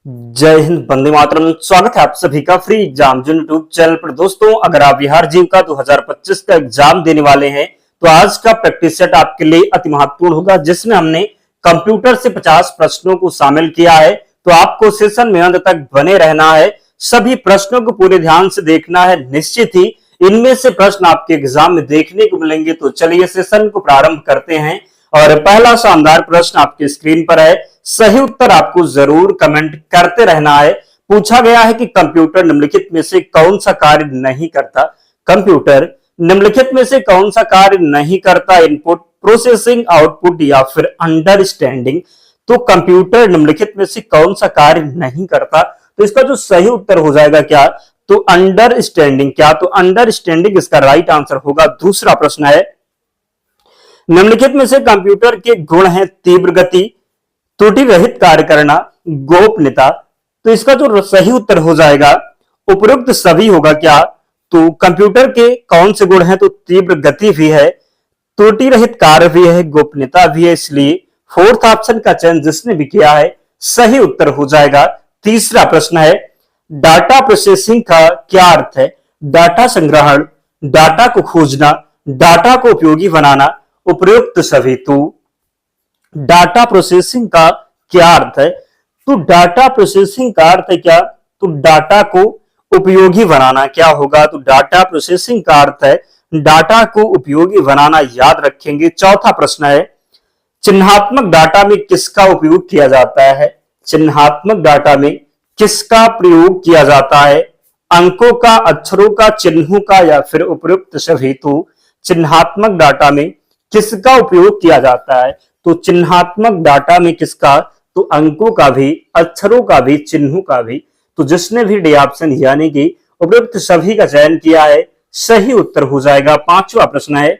जय हिंद, वंदे मातरम। स्वागत है आप सभी का फ्री एग्जाम जो यूट्यूब चैनल पर। दोस्तों, अगर आप बिहार जीव का 2025 का एग्जाम देने वाले हैं तो आज का प्रैक्टिस सेट आपके लिए अति महत्वपूर्ण होगा, जिसमें हमने कंप्यूटर से 50 प्रश्नों को शामिल किया है। तो आपको सेशन में अंत तक बने रहना है, सभी प्रश्नों को पूरे ध्यान से देखना है। निश्चित ही इनमें से प्रश्न आपके एग्जाम में देखने को मिलेंगे। तो चलिए सेशन को प्रारंभ करते हैं और पहला शानदार प्रश्न आपकी स्क्रीन पर है। सही उत्तर आपको जरूर कमेंट करते रहना है। पूछा गया है कि कंप्यूटर निम्नलिखित में से कौन सा कार्य नहीं करता। कंप्यूटर निम्नलिखित में से कौन सा कार्य नहीं करता? इनपुट, प्रोसेसिंग, आउटपुट या फिर अंडरस्टैंडिंग। तो कंप्यूटर निम्नलिखित में से कौन सा कार्य नहीं करता? तो इसका जो सही उत्तर हो जाएगा क्या? तो अंडरस्टैंडिंग। क्या? तो अंडरस्टैंडिंग इसका राइट आंसर होगा। दूसरा प्रश्न है, निम्नलिखित में से कंप्यूटर के गुण हैं तीव्र गति, त्रुटि रहित कार्य करना, गोपनीयता। तो इसका जो सही उत्तर हो जाएगा उपरोक्त सभी होगा। क्या? तो कंप्यूटर के कौन से गुण हैं? तो तीव्र गति भी है, त्रुटि रहित कार्य भी है, गोपनीयता भी है। इसलिए फोर्थ ऑप्शन का चयन जिसने भी किया है सही उत्तर हो जाएगा। तीसरा प्रश्न है, डाटा प्रोसेसिंग का क्या अर्थ है? डाटा संग्रहण, डाटा को खोजना, डाटा को उपयोगी बनाना, उपयुक्त सभी। तो डाटा प्रोसेसिंग का क्या अर्थ है? तो डाटा प्रोसेसिंग का अर्थ है क्या? तो डाटा को उपयोगी बनाना। क्या होगा? तो डाटा प्रोसेसिंग का अर्थ है डाटा को उपयोगी बनाना, याद रखेंगे। चौथा प्रश्न है, चिन्हात्मक डाटा में किसका उपयोग किया जाता है? चिन्हात्मक डाटा में किसका प्रयोग किया जाता है? अंकों का, अक्षरों का, चिन्हों का या फिर उपयुक्त सभी। तो चिन्हात्मक डाटा में किसका उपयोग किया जाता है? तो चिन्हात्मक डाटा में किसका? तो अंकों का भी, अक्षरों का भी, चिन्हों का भी। तो जिसने भी डी ऑप्शन यानी कि उपयुक्त सभी का चयन किया है सही उत्तर हो जाएगा। पांचवा प्रश्न है,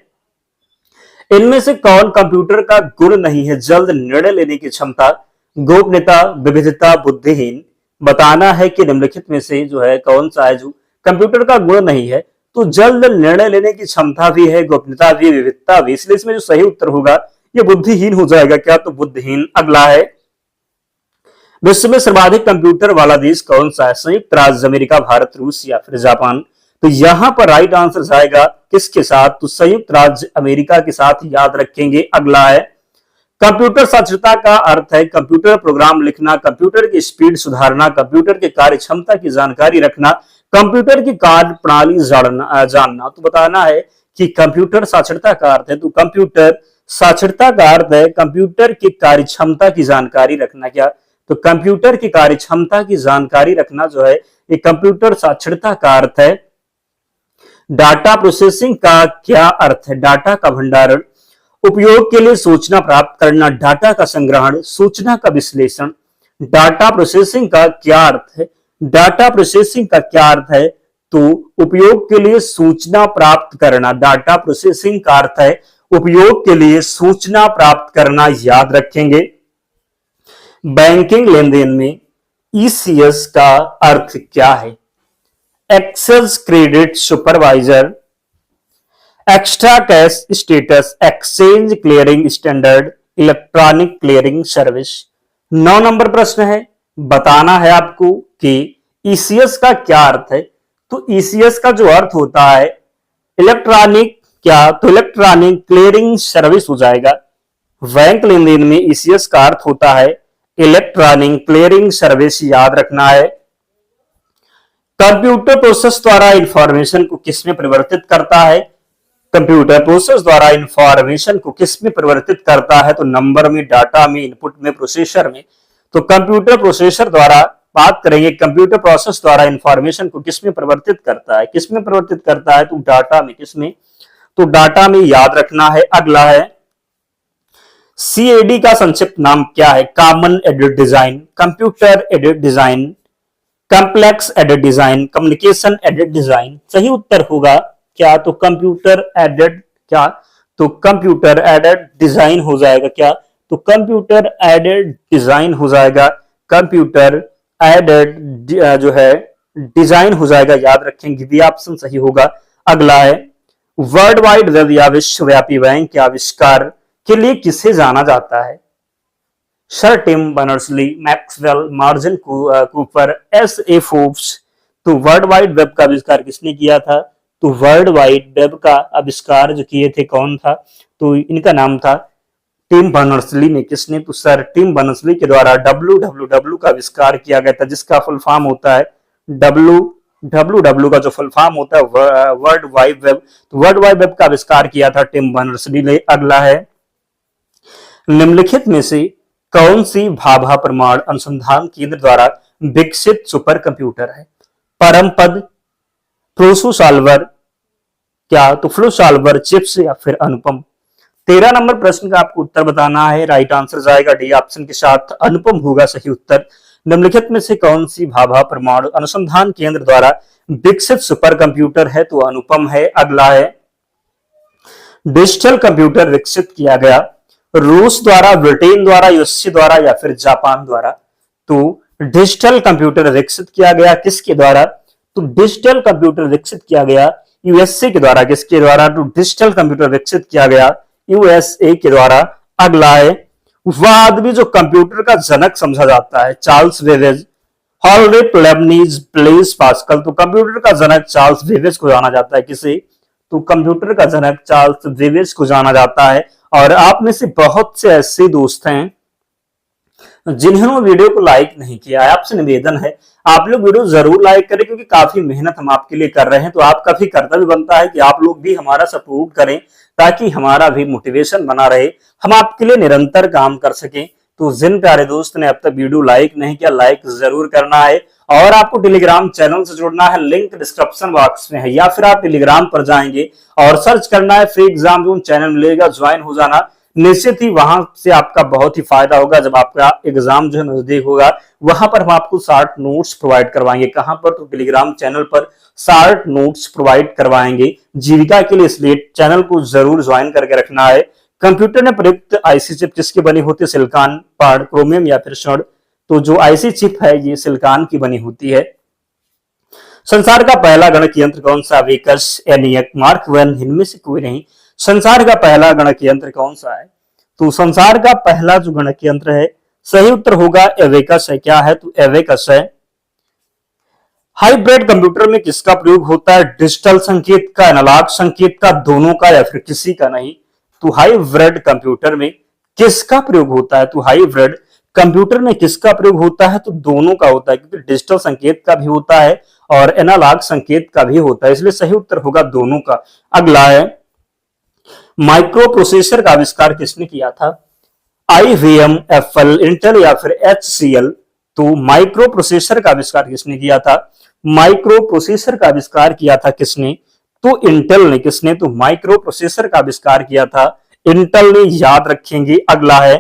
इनमें से कौन कंप्यूटर का गुण नहीं है? जल्द निर्णय लेने की क्षमता, गोपनीयता, विविधता, बुद्धिहीन। बताना है कि निम्नलिखित में से जो है कौन सा है जो कंप्यूटर का गुण नहीं है। तो जल्द निर्णय लेने की क्षमता भी है, गोपनीयता भी, विविधता भी। इसलिए इसमें जो सही उत्तर होगा ये बुद्धिहीन हो जाएगा। क्या? तो बुद्धिहीन। अगला है, विश्व में सर्वाधिक कंप्यूटर वाला देश कौन सा है? संयुक्त राज्य अमेरिका, भारत, रूस या फिर जापान। तो यहां पर राइट आंसर जाएगा किसके साथ? तो संयुक्त राज्य अमेरिका के साथ, याद रखेंगे। अगला है, कंप्यूटर साक्षरता का अर्थ है कंप्यूटर प्रोग्राम लिखना, कंप्यूटर की स्पीड सुधारना, कंप्यूटर की कार्य क्षमता की जानकारी रखना, कंप्यूटर की कार्य प्रणाली जानना। तो बताना है कि कंप्यूटर साक्षरता का अर्थ है, तो कंप्यूटर साक्षरता का अर्थ है कंप्यूटर की कार्य क्षमता की जानकारी रखना। क्या? तो कंप्यूटर की कार्य क्षमता की जानकारी रखना जो है ये कंप्यूटर साक्षरता का अर्थ है। डाटा प्रोसेसिंग का क्या अर्थ है? डाटा का भंडारण, उपयोग के लिए सूचना प्राप्त करना, डाटा का संग्रहण, सूचना का विश्लेषण। डाटा प्रोसेसिंग का क्या अर्थ है? डाटा प्रोसेसिंग का क्या अर्थ है? तो उपयोग के लिए सूचना प्राप्त करना। डाटा प्रोसेसिंग का अर्थ है उपयोग के लिए सूचना प्राप्त करना, याद रखेंगे। बैंकिंग लेन देन में ईसीएस का अर्थ क्या है? Access credit supervisor, extra cash status, exchange clearing standard, electronic clearing service. 9 number प्रश्न है, बताना है आपको कि ईसीएस का क्या अर्थ है। तो ईसीएस का जो अर्थ होता है इलेक्ट्रॉनिक, क्या? तो इलेक्ट्रॉनिक क्लियरिंग सर्विस हो जाएगा। बैंक लेन देन में ईसीएस का अर्थ होता है इलेक्ट्रॉनिक क्लियरिंग सर्विस, याद रखना है। कंप्यूटर प्रोसेस द्वारा इंफॉर्मेशन को किसमें परिवर्तित करता है? कंप्यूटर प्रोसेस द्वारा इंफॉर्मेशन को किसमें परिवर्तित करता है? तो नंबर में, डाटा में, इनपुट में, प्रोसेसर में। तो कंप्यूटर प्रोसेसर द्वारा बात करेंगे, कंप्यूटर प्रोसेस द्वारा इंफॉर्मेशन को किसमें परिवर्तित करता है? किसमें परिवर्तित करता है? तो डाटा में। किसमें? तो डाटा में, याद रखना है। अगला है, सीएडी का संक्षिप्त नाम क्या है? Common aided design, computer aided design, complex aided design, communication aided design. सही उत्तर होगा क्या? तो कंप्यूटर एडेड, क्या? तो कंप्यूटर एडेड डिजाइन हो जाएगा। क्या? तो कंप्यूटर एडेड डिजाइन हो जाएगा। कंप्यूटर एडेड जो है डिजाइन हो जाएगा, याद रखेंगे। बी ऑप्शन सही होगा। अगला है, वर्ल्ड वाइड वेब या विश्वव्यापी बैंक के आविष्कार के लिए किसे जाना जाता है? Sir Tim Berners Lee, Maxwell, Martin Cooper, S A Forbes. तो वर्ल्ड वाइड वेब का आविष्कार किसने किया था? तो वर्ल्ड वाइड वेब का आविष्कार जो किए थे कौन था? तो इनका नाम था टिम बर्नर्स-ली ने। किसने? तो सर टिम बर्नर्स-ली के द्वारा www का आविष्कार किया गया था, जिसका फुल फॉर्म होता है www का जो फुल फॉर्म होता है वर्ल्ड वाइड वेब। तो वर्ल्ड वाइड वेब का आविष्कार किया था टिम बर्नर्स-ली ने। अगला है, निम्नलिखित में से कौन सी भाभा प्रमाण अनुसंधान केंद्र द्वारा विकसित सुपर कंप्यूटर है? परमपद, फ्लोसो सॉल्वर, क्या? तो फ्लो सॉल्वर, चिप्स या फिर अनुपम। 13 नंबर प्रश्न का आपको उत्तर बताना है। राइट आंसर जाएगा डी ऑप्शन के साथ, अनुपम होगा सही उत्तर। निम्नलिखित में से कौन सी भाभा परमाणु अनुसंधान केंद्र द्वारा विकसित सुपर कंप्यूटर है? तो अनुपम है। अगला है, डिजिटल कंप्यूटर विकसित किया गया रूस द्वारा, ब्रिटेन द्वारा, यूएसए द्वारा या फिर जापान द्वारा? तो डिजिटल कंप्यूटर विकसित किया गया किसके द्वारा? तो डिजिटल कंप्यूटर विकसित किया गया यूएसए के द्वारा। किसके द्वारा? तो डिजिटल कंप्यूटर विकसित किया गया यूएसए के द्वारा। अगला है, वह आदमी जो कंप्यूटर का जनक समझा जाता है, चार्ल्स वेवेज, हॉलरेट, लेबनीज, ब्लेज पास्कल। तो कंप्यूटर का जनक चार्ल्स वेवेज को जाना जाता है। किसे? तो कंप्यूटर का जनक चार्ल्स वेवेज को जाना जाता है। और आप में से बहुत से ऐसे दोस्त हैं जिन्होंने वीडियो को लाइक नहीं किया है। आपसे निवेदन है आप लोग वीडियो जरूर लाइक करें, क्योंकि काफी मेहनत हम आपके लिए कर रहे हैं। तो आपका भी कर्तव्य बनता है कि आप लोग भी हमारा सपोर्ट करें, ताकि हमारा भी मोटिवेशन बना रहे, हम आपके लिए निरंतर काम कर सकें। तो जिन प्यारे दोस्त ने अब तक वीडियो लाइक नहीं किया, लाइक जरूर करना है। और आपको टेलीग्राम चैनल से जुड़ना है, लिंक डिस्क्रिप्शन बॉक्स में है, या फिर आप टेलीग्राम पर जाएंगे और सर्च करना है फ्री एग्जाम जोन चैनल मिलेगा, ज्वाइन हो जाना। निश्चित ही वहां से आपका बहुत ही फायदा होगा। जब आपका एग्जाम जो है नजदीक होगा, वहां पर हम आपको शार्ट नोट्स प्रोवाइड करवाएंगे। कहां पर? तो टेलीग्राम चैनल पर शार्ट नोट्स प्रोवाइड करवाएंगे जीविका के लिए, इसलिए चैनल को जरूर ज्वाइन करके रखना है। कंप्यूटर में प्रयुक्त आईसी चिप किसकी बनी होती है? सिलिकॉन, पार्ड, क्रोमियम या फिर स्वर्ण? तो जो आईसी चिप है ये सिलिकॉन की बनी होती है। संसार का पहला गणक यंत्र कौन सा? वेकस, एनियक, मार्क वन, इनमें से कोई नहीं। संसार का पहला गणक यंत्र कौन सा है? तो संसार का पहला जो गणक यंत्र है, सही उत्तर होगा एवेकस है। क्या है? तो एवेकस है। हाइब्रिड कंप्यूटर में किसका प्रयोग होता है? डिजिटल संकेत का, एनालॉग संकेत का, दोनों का या फिर किसी का नहीं? तो हाइब्रिड कंप्यूटर में किसका प्रयोग होता है? तो हाइब्रिड कंप्यूटर में किसका प्रयोग होता है? तो दोनों का होता है, क्योंकि डिजिटल संकेत का भी होता है और एनालॉग संकेत का भी होता है, इसलिए सही उत्तर होगा दोनों का। अगला है, माइक्रो प्रोसेसर का आविष्कार किसने किया था? आईबीएम, एप्पल, इंटेल या फिर एचसीएल? तो माइक्रो प्रोसेसर का आविष्कार किसने किया था? माइक्रो प्रोसेसर का आविष्कार किया था किसने? तो इंटेल ने। किसने? तो माइक्रो प्रोसेसर का आविष्कार किया था इंटेल ने, याद रखेंगे। अगला है,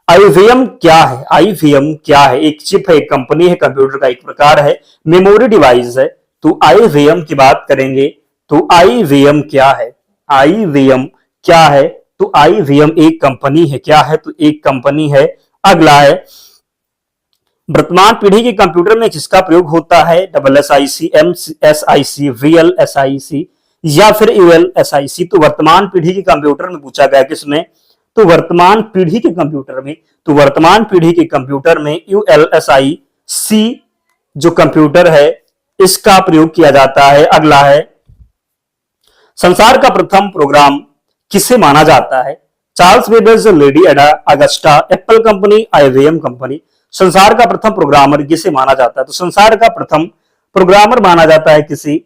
आईवीएम क्या है? आईवीएम क्या है? एक चिप है, एक कंपनी है, कंप्यूटर का एक प्रकार है, मेमोरी डिवाइस है। तो आईवीएम की बात करेंगे तो आईवीएम क्या है? आईवीएम क्या है? तो आईवीएम एक कंपनी है। क्या है? तो एक कंपनी है। अगला है, वर्तमान पीढ़ी के कंप्यूटर में किसका प्रयोग होता है? SSIC, MSIC, VLSIC या फिर ULSIC? तो वर्तमान पीढ़ी के कंप्यूटर में पूछा गया किसमें? तो वर्तमान पीढ़ी के कंप्यूटर में, तो वर्तमान पीढ़ी के कंप्यूटर में ULSIC जो कंप्यूटर है इसका प्रयोग किया जाता है। अगला है, संसार का प्रथम प्रोग्राम किसे माना जाता है? चार्ल्स बेबेज, लेडी एडा, Agusta, Apple company, IBM company? संसार का प्रथम प्रोग्रामर किसे माना जाता है? तो संसार का प्रथम प्रोग्रामर माना जाता है किसी?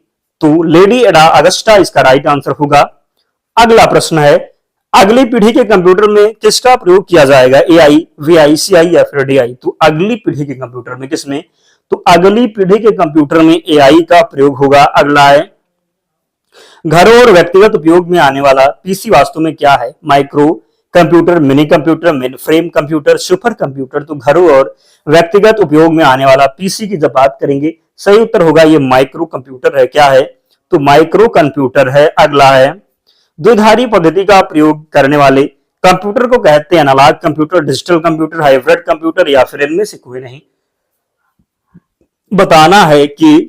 तो लेडी एडा, अगस्टा इसका राइट आंसर होगा। अगला प्रश्न है, अगली पीढ़ी के कंप्यूटर में किसका प्रयोग किया जाएगा? एआई, वीआईसीआई या फिर डीआई? तो अगली पीढ़ी के कंप्यूटर में किसमें? तो अगली पीढ़ी के कंप्यूटर में एआई का प्रयोग होगा। अगला है, घरों और व्यक्तिगत उपयोग में आने वाला पीसी वास्तव में क्या है? Micro computer, mini computer, main frame computer, super computer? तो घरों और व्यक्तिगत उपयोग में आने वाला पीसी की जब बात करेंगे, सही उत्तर होगा ये माइक्रो कंप्यूटर है। क्या है? तो माइक्रो कंप्यूटर है। अगला है, द्विधारी पद्धति का प्रयोग करने वाले कंप्यूटर को कहते हैं analogue computer, digital computer, hybrid computer या फिर इनमें से कोई नहीं? बताना है कि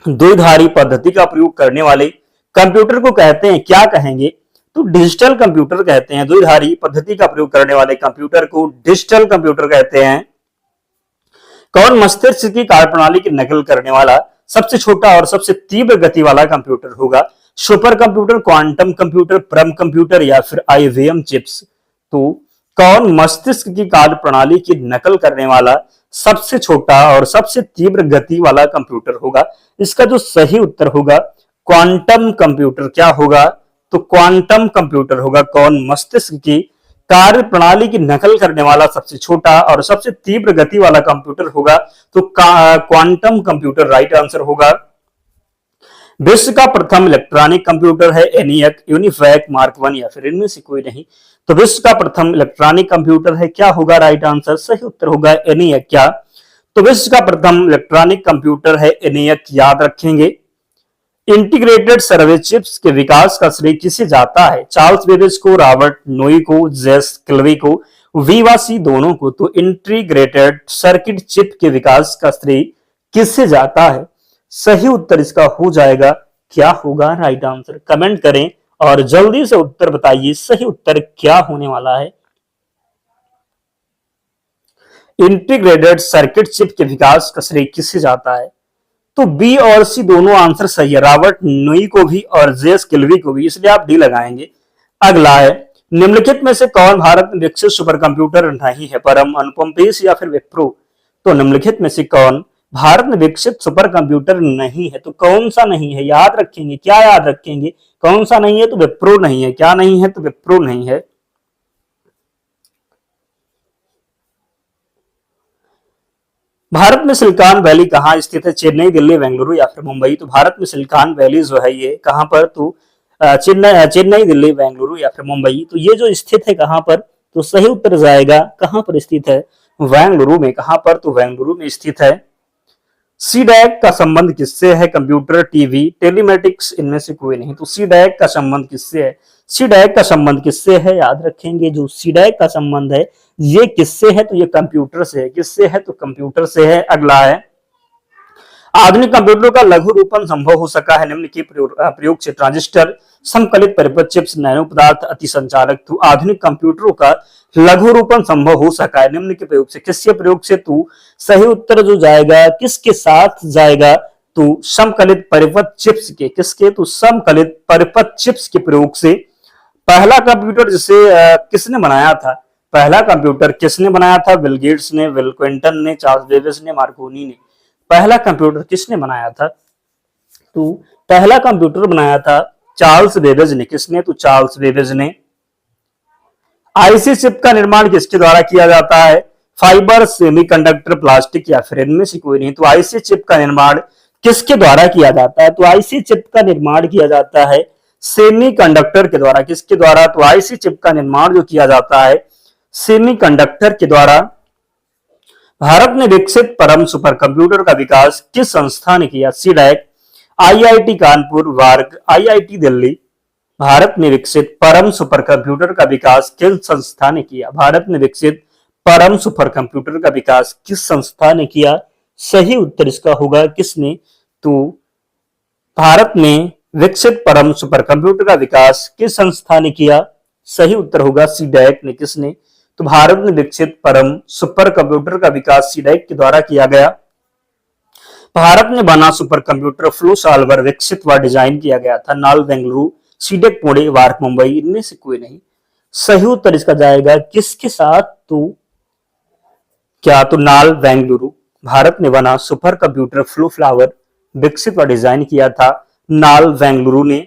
द्विधारी पद्धति का प्रयोग करने वाले कंप्यूटर को कहते हैं, क्या कहेंगे? तो डिजिटल कंप्यूटर कहते हैं। द्विधारी पद्धति का प्रयोग करने वाले कंप्यूटर को डिजिटल कंप्यूटर कहते हैं। कौन मस्तिष्क की कार्यप्रणाली की नकल करने वाला सबसे छोटा और सबसे तीव्र गति वाला कंप्यूटर होगा? सुपर कंप्यूटर, क्वांटम कंप्यूटर, परम कंप्यूटर या फिर आईवीएम चिप्स? तो कौन मस्तिष्क की कार्यप्रणाली की नकल करने वाला सबसे छोटा और सबसे तीव्र गति वाला कंप्यूटर होगा? इसका जो सही उत्तर होगा क्वांटम कंप्यूटर। क्या होगा? तो क्वांटम कंप्यूटर होगा। कौन मस्तिष्क की कार्य प्रणाली की नकल करने वाला सबसे छोटा और सबसे तीव्र गति वाला कंप्यूटर होगा? तो क्वांटम कंप्यूटर राइट आंसर होगा। विश्व का प्रथम इलेक्ट्रॉनिक कंप्यूटर है एनियक, यूनिफैक, मार्क 1 या फिर इनमें से कोई नहीं? तो विश्व का प्रथम इलेक्ट्रॉनिक कंप्यूटर है, क्या होगा राइट आंसर? सही उत्तर होगा एनियक। क्या? तो विश्व का प्रथम इलेक्ट्रॉनिक कंप्यूटर है एनियक, याद रखेंगे। इंटीग्रेटेड सर्वे चिप्स के विकास का श्रेय किसे जाता है? चार्ल्स बेबेज को, रॉबर्ट नोई को, जेस किल्वी को, वी व सी दोनों को? तो इंटीग्रेटेड सर्किट चिप के विकास का श्रेय किससे जाता है? सही उत्तर इसका हो जाएगा, क्या होगा राइट आंसर? कमेंट करें और जल्दी से उत्तर बताइए, सही उत्तर क्या होने वाला है? इंटीग्रेटेड सर्किट चिप के विकास का श्रेय किससे जाता है? तो बी और सी दोनों आंसर सही है, रॉबर्ट नोई को भी और जेस किल्वी को भी, इसलिए आप डी लगाएंगे। अगला है, निम्नलिखित में से कौन भारत में विकसित सुपर कंप्यूटर नहीं है? परम, अनुपम पेश या फिर विप्रो? तो निम्नलिखित में से कौन भारत में विकसित सुपर कंप्यूटर नहीं है? तो कौन सा नहीं है याद रखेंगे। क्या याद रखेंगे? कौन सा नहीं है? तो विप्रो नहीं है। क्या नहीं है? तो विप्रो नहीं है। भारत में सिलिकॉन वैली कहाँ स्थित है? चेन्नई, दिल्ली, बेंगलुरु या फिर मुंबई? तो भारत में सिलिकॉन वैली जो है ये कहां पर? तो चेन्नई, दिल्ली, बेंगलुरु या फिर मुंबई? तो ये जो स्थित है कहां पर? तो सही उत्तर जाएगा कहां पर स्थित है? बेंगलुरु में। कहां पर? तो बेंगलुरु में स्थित है। सीडैक का संबंध किससे है? कंप्यूटर, टीवी, टेलीमेटिक्स, इनमें से कोई नहीं? तो सीडैक का संबंध किससे है? सीडैक का संबंध किससे है याद रखेंगे। जो सीडैक का संबंध है ये किससे है? तो ये कंप्यूटर से है। किससे है? तो कंप्यूटर से है। अगला है, आधुनिक कंप्यूटरों का लघु रूपन संभव हो सका है निम्न के प्रयोग से? ट्रांजिस्टर, समकलित परिपथ, चिप्स, नैनो पदार्थ, अति संचारक? तो आधुनिक कंप्यूटरों का लघु रूपन संभव हो सका है निम्न के प्रयोग से। किसके प्रयोग से? तो सही उत्तर जो जाएगा किसके साथ जाएगा? तो समकलित परिपथ चिप्स के। किसके? तो समकलित परिपथ चिप्स के प्रयोग से। पहला कंप्यूटर जिसे किसने बनाया था? पहला कंप्यूटर किसने बनाया था? बिल गेट्स ने, बिल क्लिंटन ने, चार्ल्स बेबेज ने, मार्कोनी ने? पहला कंप्यूटर किसने बनाया था? तो पहला कंप्यूटर बनाया था चार्ल्स बेबेज ने। किसने? तो चार्ल्स बेबेज ने। आईसी चिप का निर्माण किसके द्वारा किया जाता है? फाइबर, सेमीकंडक्टर, प्लास्टिक या फिर इनमें से कोई नहीं? तो आईसी चिप का निर्माण किसके द्वारा किया जाता है? तो आईसी चिप का निर्माण किया जाता है सेमीकंडक्टर के द्वारा। किसके द्वारा? तो आईसी चिप का निर्माण जो किया जाता है सेमीकंडक्टर के द्वारा। भारत ने विकसित परम सुपर कंप्यूटर का विकास किस संस्था ने किया? सीडैक, आईआईटी कानपुर, वार्ग, आईआईटी दिल्ली? भारत में विकसित परम सुपर कंप्यूटर का विकास किस संस्था ने किया? भारत में विकसित परम सुपर कंप्यूटर का विकास किस संस्था ने किया? सही उत्तर इसका होगा किसने? तो भारत में विकसित परम सुपर कंप्यूटर का विकास किस संस्था ने किया? सही उत्तर होगा सीडैक ने। किसने? तो भारत में विकसित परम सुपर कंप्यूटर का विकास सीडैक के द्वारा किया गया। भारत में बना सुपर कंप्यूटर फ्लो सॉल्वर विकसित व डिजाइन किया गया था नाल, बेंगलुरु, सीडैक, पुणे, वार्क, मुंबई? इनमें से कोई नहीं। सही उत्तर इसका जाएगा किसके साथ? तो क्या? तो नाल, बेंगलुरु। भारत में बना सुपर कंप्यूटर फ्लो फ्लावर विकसित व डिजाइन किया था नाल, बेंगलुरु ने।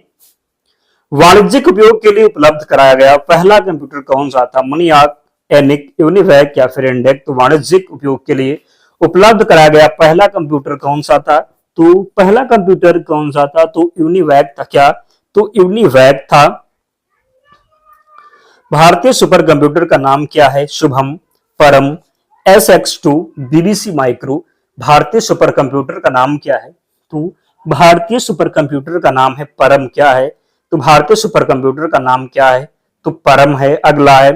वाणिज्यिक उपयोग के लिए उपलब्ध कराया गया पहला कंप्यूटर कौन सा था? मनियाक, एनिक, यूनिवैक या फिर इंडेक? तो वाणिज्यिक उपयोग के लिए उपलब्ध कराया गया पहला कंप्यूटर कौन सा था? तो पहला कंप्यूटर कौन सा था? तो यूनिवैक था। क्या? तो यूनिवैक था। भारतीय सुपर कंप्यूटर का नाम क्या है? शुभम, परम, SX2, BBC माइक्रो? भारतीय सुपर कंप्यूटर का नाम क्या है? तो भारतीय सुपर कंप्यूटर का नाम है परम। क्या है? तो भारतीय सुपर कंप्यूटर का नाम क्या है? तो परम है। अगला है,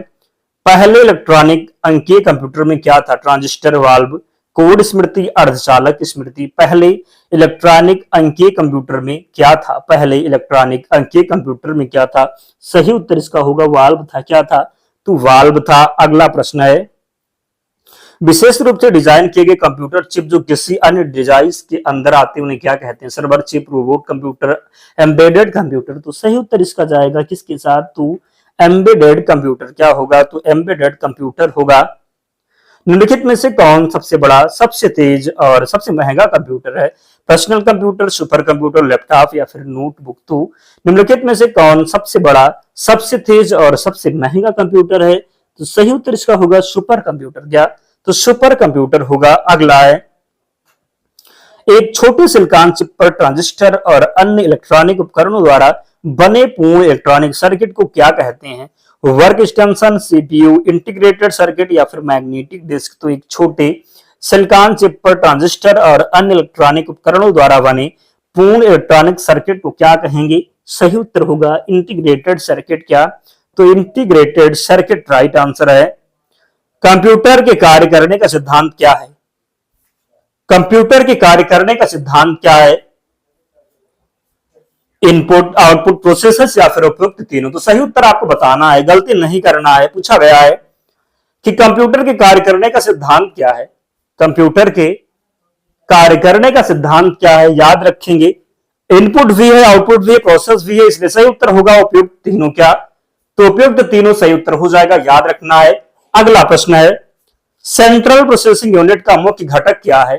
पहले इलेक्ट्रॉनिक अंकीय कंप्यूटर में क्या था? ट्रांजिस्टर, वाल्व, कोड स्मृति, अर्धचालक स्मृति। पहले इलेक्ट्रॉनिक अंकीय कंप्यूटर में क्या था? पहले इलेक्ट्रॉनिक अंकीय कंप्यूटर में क्या था? सही उत्तर इसका होगा वाल्व था। क्या था? तो वाल्व था। अगला प्रश्न है, विशेष रूप से डिजाइन किए गए कंप्यूटर चिप जो किसी अन्य डिवाइस के अंदर आते हैं उन्हें क्या कहते हैं? Server chip, robot computer, embedded computer. तो सही उत्तर इसका जाएगा किसके साथ? तो एम्बेडेड कंप्यूटर। क्या होगा? तो एम्बेडेड कंप्यूटर होगा। निम्नलिखित में से कौन सबसे बड़ा, सबसे तेज और सबसे महंगा कंप्यूटर है? Personal computer, super computer, laptop या फिर नोटबुक। तो निम्नलिखित में से कौन सबसे बड़ा, सबसे तेज और सबसे महंगा कंप्यूटर है? तो सही उत्तर इसका होगा सुपर कंप्यूटर। क्या? तो सुपर कंप्यूटर होगा। अगला है, एक छोटे सिलिकॉन चिप पर ट्रांजिस्टर और अन्य इलेक्ट्रॉनिक उपकरणों द्वारा बने पूर्ण इलेक्ट्रॉनिक सर्किट को क्या कहते हैं? Work extension, CPU, integrated circuit या फिर मैग्नेटिक डिस्क। तो एक छोटे सिलिकॉन चिप पर ट्रांजिस्टर और अन्य इलेक्ट्रॉनिक उपकरणों द्वारा बने पूर्ण इलेक्ट्रॉनिक सर्किट को क्या कहेंगे? सही उत्तर होगा इंटीग्रेटेड सर्किट। क्या? तो इंटीग्रेटेड सर्किट राइट आंसर है। कंप्यूटर के कार्य करने का सिद्धांत क्या है? कंप्यूटर के कार्य करने का सिद्धांत क्या है? इनपुट, आउटपुट, प्रोसेसर्स या फिर उपयुक्त तीनों। तो सही उत्तर आपको बताना है, गलती नहीं करना है। पूछा गया है कि कंप्यूटर के कार्य करने का सिद्धांत क्या है? कंप्यूटर के कार्य करने का सिद्धांत क्या है? याद रखेंगे, इनपुट भी है, आउटपुट भी है, प्रोसेस भी है, इसलिए सही उत्तर होगा उपयुक्त तीनों। क्या? तो उपयुक्त तीनों सही उत्तर हो जाएगा, याद रखना है। अगला प्रश्न है, सेंट्रल प्रोसेसिंग यूनिट का मुख्य घटक क्या है?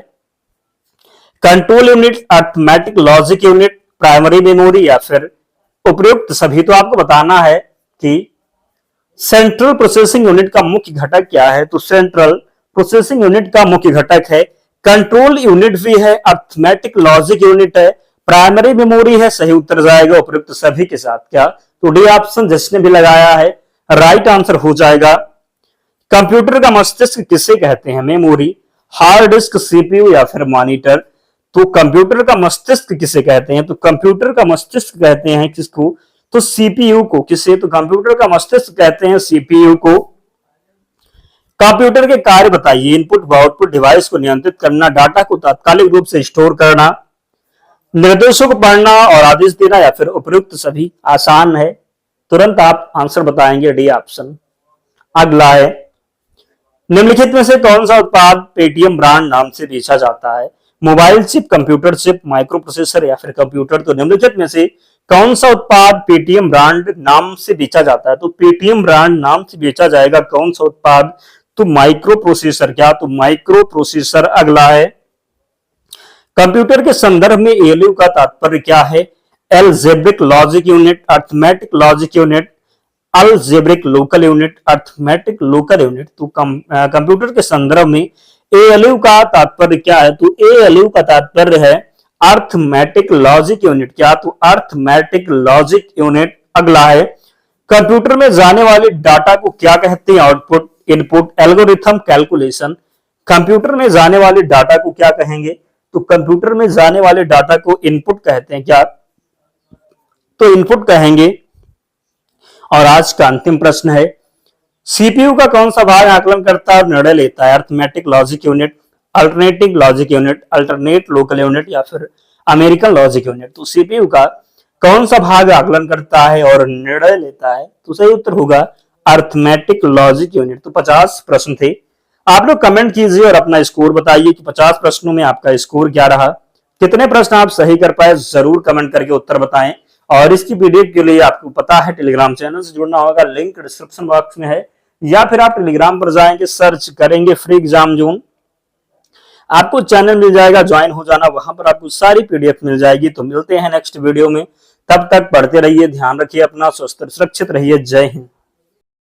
Control unit, arithmetic logic unit, primary memory या फिर उपयुक्त सभी। तो आपको बताना है कि सेंट्रल प्रोसेसिंग यूनिट का मुख्य घटक क्या है? तो सेंट्रल प्रोसेसिंग यूनिट का मुख्य घटक है कंट्रोल यूनिट भी है, अर्थमेटिक लॉजिक यूनिट है, प्राइमरी मेमोरी है। सही उत्तर जाएगा उपयुक्त सभी के साथ। क्या? तो डी ऑप्शन जिसने भी लगाया है राइट आंसर हो जाएगा। कंप्यूटर का मस्तिष्क किसे कहते हैं? मेमोरी, हार्ड डिस्क, सीपीयू या फिर मॉनिटर। तो कंप्यूटर का मस्तिष्क किसे कहते हैं? तो कंप्यूटर का मस्तिष्क कहते हैं किसको? तो सीपीयू को। किसे? तो कंप्यूटर का मस्तिष्क कहते हैं सीपीयू को। कंप्यूटर के कार्य बताइए। इनपुट व आउटपुट डिवाइस को नियंत्रित करना, डाटा को तात्कालिक रूप से स्टोर करना, निर्देशों को पढ़ना और आदेश देना या फिर उपयुक्त सभी। आसान है, तुरंत आप आंसर बताएंगे, डी ऑप्शन। अगला है, निम्नलिखित में से कौन सा उत्पाद पेटीएम ब्रांड नाम से बेचा जाता है? Mobile chip, computer chip, micro processor या फिर कंप्यूटर। तो निम्नलिखित में से कौन सा उत्पाद पेटीएम ब्रांड नाम से बेचा जाता है? तो पेटीएम ब्रांड नाम से बेचा जाएगा कौन सा उत्पाद? तो माइक्रो प्रोसेसर। क्या? तो माइक्रो प्रोसेसर। अगला है, कंप्यूटर के संदर्भ में एएलयू का तात्पर्य क्या है? Algebraic logic unit, arithmetic logic unit, algebraic local unit, arithmetic local unit. तो कंप्यूटर के संदर्भ में एएलयू का तात्पर्य क्या है? तो एएलयू का तात्पर्य है अर्थमेटिक लॉजिक यूनिट। क्या? तो अर्थमेटिक लॉजिक यूनिट। अगला है, कंप्यूटर में जाने वाले डाटा को क्या कहते हैं? Output, input, algorithm, calculation. Computer में जाने वाले डाटा को क्या कहेंगे? तो कंप्यूटर में जाने वाले डाटा को इनपुट कहते हैं। क्या? तो इनपुट कहेंगे। और आज का अंतिम प्रश्न है, सीपीयू का कौन सा भाग आकलन करता है और निर्णय लेता है? Arithmetic logic unit, alternative logic unit, alternate local unit या फिर अमेरिकन लॉजिक यूनिट। तो सीपीयू का कौन सा भाग आकलन करता है और निर्णय लेता है? तो सही उत्तर होगा अर्थमेटिक लॉजिक यूनिट। तो 50 प्रश्न थे। आप लोग कमेंट कीजिए और अपना स्कोर बताइए कि 50 प्रश्नों में आपका स्कोर क्या रहा, कितने प्रश्न आप सही कर पाए। जरूर कमेंट करके उत्तर बताएं। और इसकी पीडीएफ के लिए आपको पता है टेलीग्राम चैनल से जुड़ना होगा, लिंक डिस्क्रिप्शन बॉक्स में है, या फिर आप टेलीग्राम पर जाएंगे, सर्च करेंगे फ्री एग्जाम जोन, आपको चैनल मिल जाएगा, ज्वाइन हो जाना, वहां पर आपको सारी पीडीएफ मिल जाएगी। तो मिलते हैं नेक्स्ट वीडियो में, तब तक पढ़ते रहिए, ध्यान रखिए अपना, स्वस्थ सुरक्षित रहिए। जय हिंद।